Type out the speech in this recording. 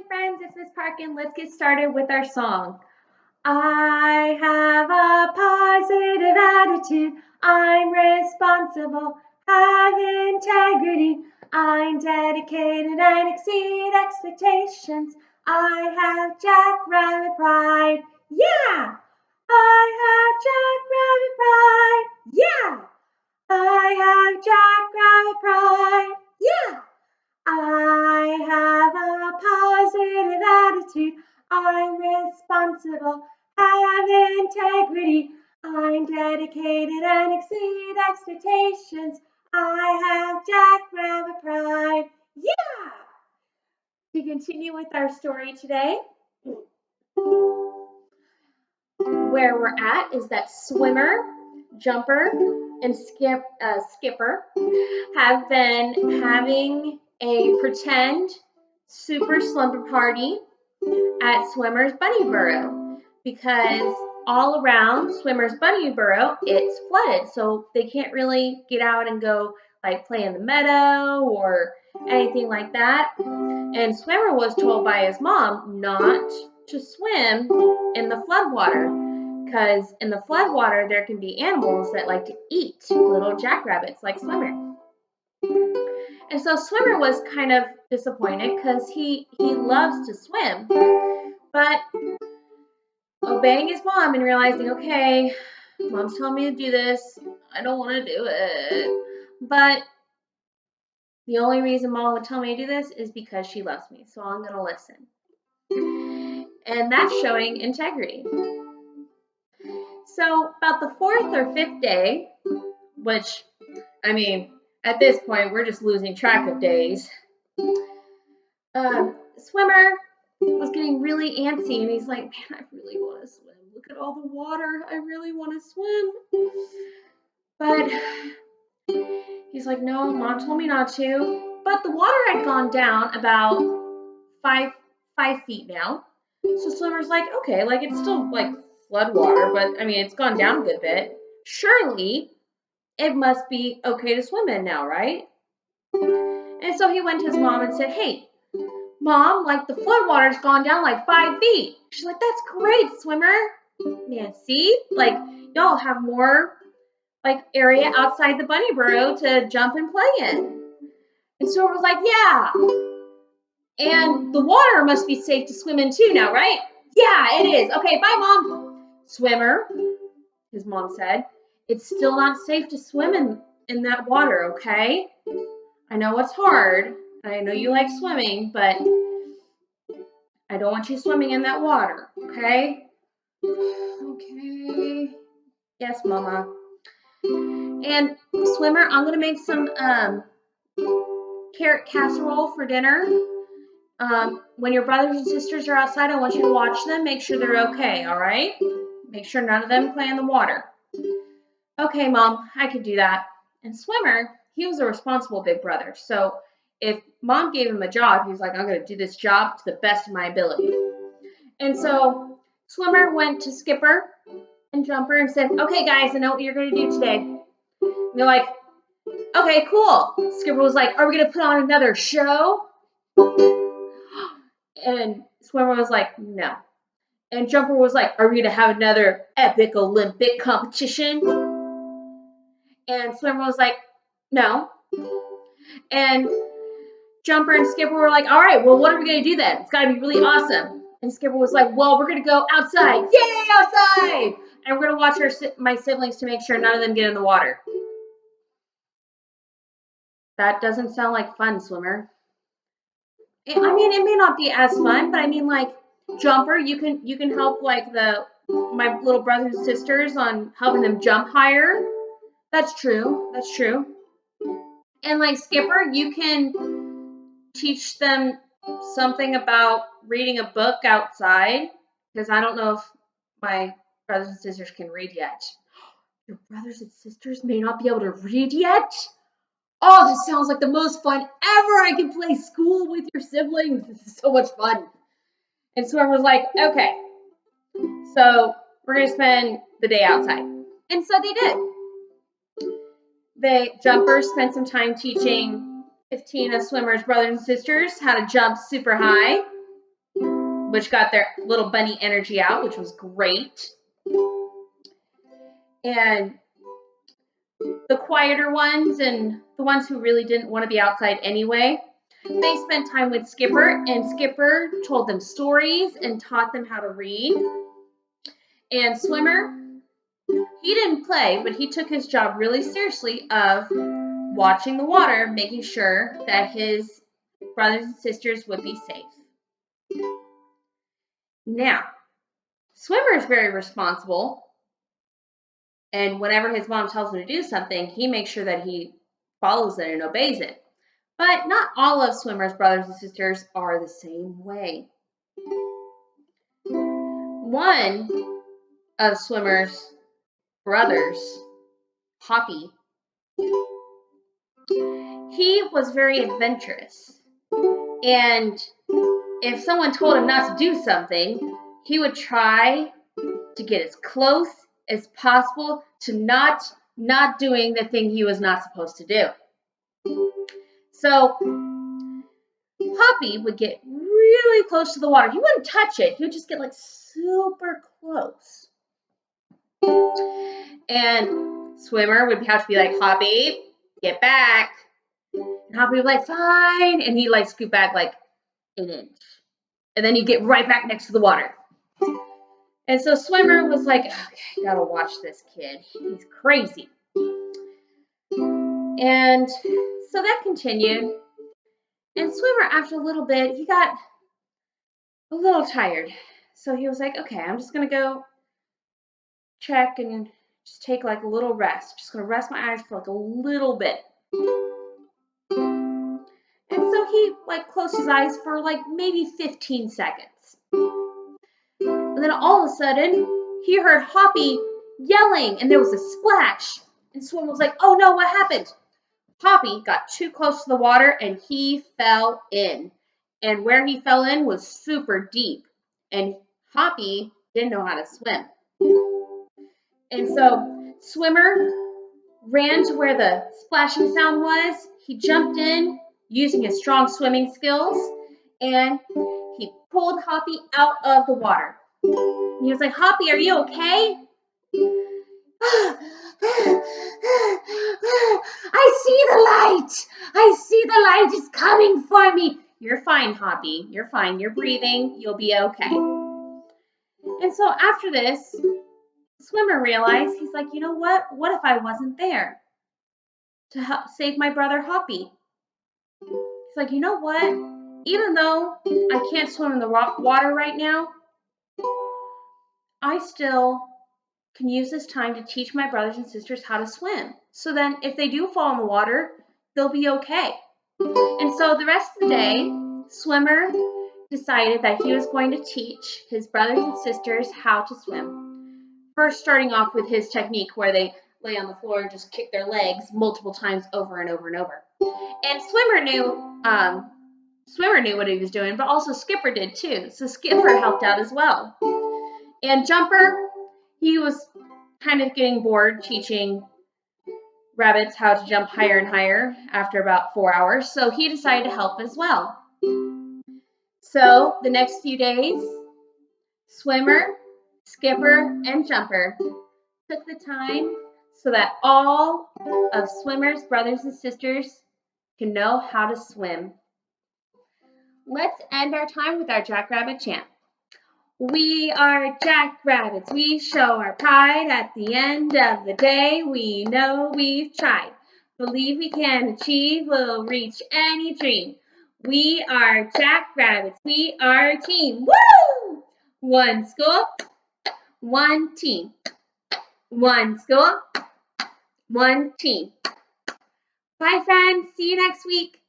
friends, it's Miss Parkin. Let's get started with our song. I have a positive attitude. I'm responsible, have integrity. I'm dedicated and exceed expectations. I have Jackrabbit pride. Yeah! I have Jackrabbit pride. Yeah! I have Jackrabbit pride. Yeah! I have a positive attitude. I'm responsible, have integrity. I'm dedicated and exceed expectations. I have Jackrabbit pride. Yeah! To continue with our story today, where we're at is that Swimmer, Jumper, and Skipper have been having a pretend super slumber party at Swimmer's Bunny Burrow because all around Swimmer's Bunny Burrow it's flooded, so they can't really get out and go like play in the meadow or anything like that. And Swimmer was told by his mom not to swim in the floodwater because in the floodwater there can be animals that like to eat little jackrabbits like Swimmer. And so Swimmer was kind of disappointed because he loves to swim, but obeying his mom and realizing, okay, mom's telling me to do this, I don't want to do it, but the only reason mom would tell me to do this is because she loves me, so I'm going to listen. And that's showing integrity. So about the fourth or fifth day, which, I mean, at this point, we're just losing track of days, Swimmer was getting really antsy, and he's like, man, I really want to swim. Look at all the water. I really want to swim. But he's like, no, mom told me not to. But the water had gone down about five feet now. So Swimmer's like, okay, like it's still like flood water, but I mean, it's gone down a good bit. Surely it must be okay to swim in now, right? And so he went to his mom and said, hey, Mom, like the flood water's gone down like 5 feet. She's like, that's great, Swimmer. Man, see? Like, y'all have more like area outside the bunny burrow to jump and play in. And Swimmer was like, yeah. And the water must be safe to swim in too now, right? Yeah, it is. Okay, bye, Mom. Swimmer, his mom said, it's still not safe to swim in that water, okay? I know it's hard. I know you like swimming, but I don't want you swimming in that water, okay? Okay. Yes, Mama. And Swimmer, I'm gonna make some carrot casserole for dinner. When your brothers and sisters are outside, I want you to watch them. Make sure they're okay, all right? Make sure none of them play in the water. Okay, Mom, I can do that. And Swimmer, he was a responsible big brother. So if Mom gave him a job, he was like, I'm going to do this job to the best of my ability. And so Swimmer went to Skipper and Jumper and said, okay, guys, I know what you're going to do today. And they're like, okay, cool. Skipper was like, are we going to put on another show? And Swimmer was like, no. And Jumper was like, are we going to have another epic Olympic competition? And Swimmer was like, no. And Jumper and Skipper were like, all right, well, what are we going to do then? It's got to be really awesome. And Skipper was like, well, we're going to go outside. Yay, outside! And we're going to watch my siblings to make sure none of them get in the water. That doesn't sound like fun, Swimmer. I mean, it may not be as fun, but I mean, like, Jumper, you can help, like, my little brothers and sisters on helping them jump higher. That's true. That's true. And, like, Skipper, you can teach them something about reading a book outside, because I don't know if my brothers and sisters can read yet. Your brothers and sisters may not be able to read yet? Oh, this sounds like the most fun ever. I can play school with your siblings. This is so much fun. And Swimmer was like, okay, so we're going to spend the day outside. And so they did. Jumper spent some time teaching 15 of Swimmer's brothers and sisters how to jump super high. which got their little bunny energy out, which was great. And the quieter ones and the ones who really didn't want to be outside anyway, they spent time with Skipper, and Skipper told them stories and taught them how to read. And Swimmer, he didn't play, but he took his job really seriously of watching the water, making sure that his brothers and sisters would be safe. Now, Swimmer is very responsible, and whenever his mom tells him to do something, he makes sure that he follows it and obeys it. But not all of Swimmer's brothers and sisters are the same way. One of Swimmer's brothers, Hoppy, he was very adventurous. And if someone told him not to do something, he would try to get as close as possible to not doing the thing he was not supposed to do. So Hoppy would get really close to the water. He wouldn't touch it. He would just get like super close. And Swimmer would have to be like, Hoppy, get back. And Hoppy would be like, fine. And he'd like scoot back like an inch. And then he'd get right back next to the water. And so Swimmer was like, okay, gotta watch this kid. He's crazy. And so that continued. And Swimmer, after a little bit, he got a little tired. So he was like, okay, I'm just gonna go check and just take like a little rest. Just gonna rest my eyes for like a little bit. And so he like closed his eyes for like maybe 15 seconds. And then all of a sudden, he heard Hoppy yelling, and there was a splash. And Swimmer was like, oh no, what happened? Hoppy got too close to the water, and he fell in. And where he fell in was super deep. And Hoppy didn't know how to swim. And so Swimmer ran to where the splashing sound was. He jumped in using his strong swimming skills, and he pulled Hoppy out of the water. And he was like, Hoppy, are you okay? I see the light. I see the light is coming for me. You're fine, Hoppy. You're fine. You're breathing. You'll be okay. And so after this, Swimmer realized, he's like, you know what? What if I wasn't there to help save my brother Hoppy? He's like, you know what? Even though I can't swim in the water right now, I still can use this time to teach my brothers and sisters how to swim. So then if they do fall in the water, they'll be okay. And so the rest of the day, Swimmer decided that he was going to teach his brothers and sisters how to swim. First starting off with his technique where they lay on the floor and just kick their legs multiple times over and over and over. And Swimmer knew what he was doing, but also Skipper did too. So Skipper helped out as well. And Jumper, he was kind of getting bored teaching rabbits how to jump higher and higher after about 4 hours, so he decided to help as well. So the next few days, Swimmer, Skipper, and Jumper took the time so that all of Swimmer's brothers and sisters can know how to swim. Let's end our time with our Jackrabbit chant. We are jackrabbits, we show our pride. At the end of the day, we know we've tried. Believe we can achieve, we'll reach any dream. We are jackrabbits, we are a team. Woo! One school, one team. One school, one team. Bye, friends. See you next week.